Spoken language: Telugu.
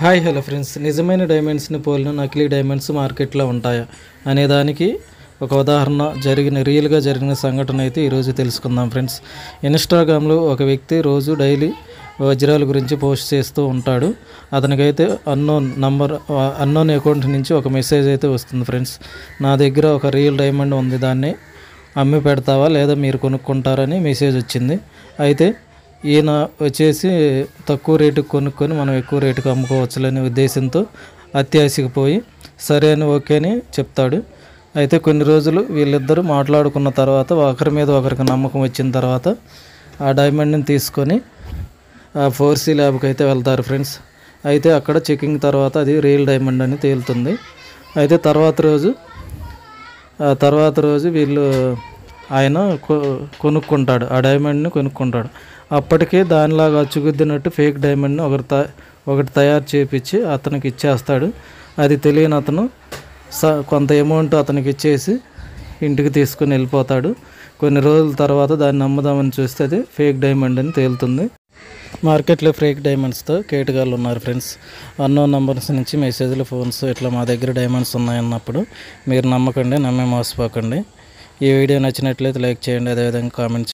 హాయ్ హలో ఫ్రెండ్స్, నిజమైన డైమండ్స్ని పోలిన నకిలీ డైమండ్స్ మార్కెట్లో ఉంటాయా అనే దానికి ఒక ఉదాహరణ రియల్గా జరిగిన సంఘటన అయితే ఈరోజు తెలుసుకుందాం ఫ్రెండ్స్. ఇన్స్టాగ్రామ్లో ఒక వ్యక్తి రోజు డైలీ వజ్రాల గురించి పోస్ట్ చేస్తూ ఉంటాడు. అతనికైతే అన్నోన్ అకౌంట్ నుంచి ఒక మెసేజ్ అయితే వస్తుంది ఫ్రెండ్స్. నా దగ్గర ఒక రియల్ డైమండ్ ఉంది, దాన్ని అమ్మి పెడతావా లేదా మీరు కొనుక్కుంటారని మెసేజ్ వచ్చింది. అయితే ఈయన వచ్చేసి తక్కువ రేటుకు కొనుక్కొని మనం ఎక్కువ రేటుకు అమ్ముకోవచ్చులనే ఉద్దేశంతో అత్యాశకి పోయి సరే అని ఓకే అని చెప్తాడు. అయితే కొన్ని రోజులు వీళ్ళిద్దరూ మాట్లాడుకున్న తర్వాత ఒకరి మీద ఒకరికి నమ్మకం వచ్చిన తర్వాత ఆ డైమండ్ని తీసుకొని ఆ 4C ల్యాబ్కి అయితే వెళ్తారు ఫ్రెండ్స్. అయితే అక్కడ చెకింగ్ తర్వాత అది రియల్ డైమండ్ అని తేలుతుంది. అయితే తర్వాత రోజు వీళ్ళు ఆయన కొనుక్కుంటాడు, ఆ డైమండ్ని కొనుక్కుంటాడు. అప్పటికే దానిలాగా అచ్చుగుద్దినట్టు ఫేక్ డైమండ్ని ఒకటి తయారు చేపించి అతనికి ఇచ్చేస్తాడు. అది తెలియని అతను కొంత అమౌంట్ అతనికి ఇచ్చేసి ఇంటికి తీసుకుని వెళ్ళిపోతాడు. కొన్ని రోజుల తర్వాత దాన్ని అమ్ముదామని చూస్తే అది ఫేక్ డైమండ్ అని తేలుతుంది. మార్కెట్లో ఫేక్ డైమండ్స్తో కేటగాళ్ళు ఉన్నారు ఫ్రెండ్స్. అన్నోన్ నంబర్స్ నుంచి మెసేజ్లు, ఫోన్స్ ఇట్లా మా దగ్గర డైమండ్స్ ఉన్నాయన్నప్పుడు మీరు నమ్మకండి, నమ్మి మోసపోకండి. ఈ వీడియో నచ్చినట్లయితే లైక్ చేయండి, అదేవిధంగా కామెంట్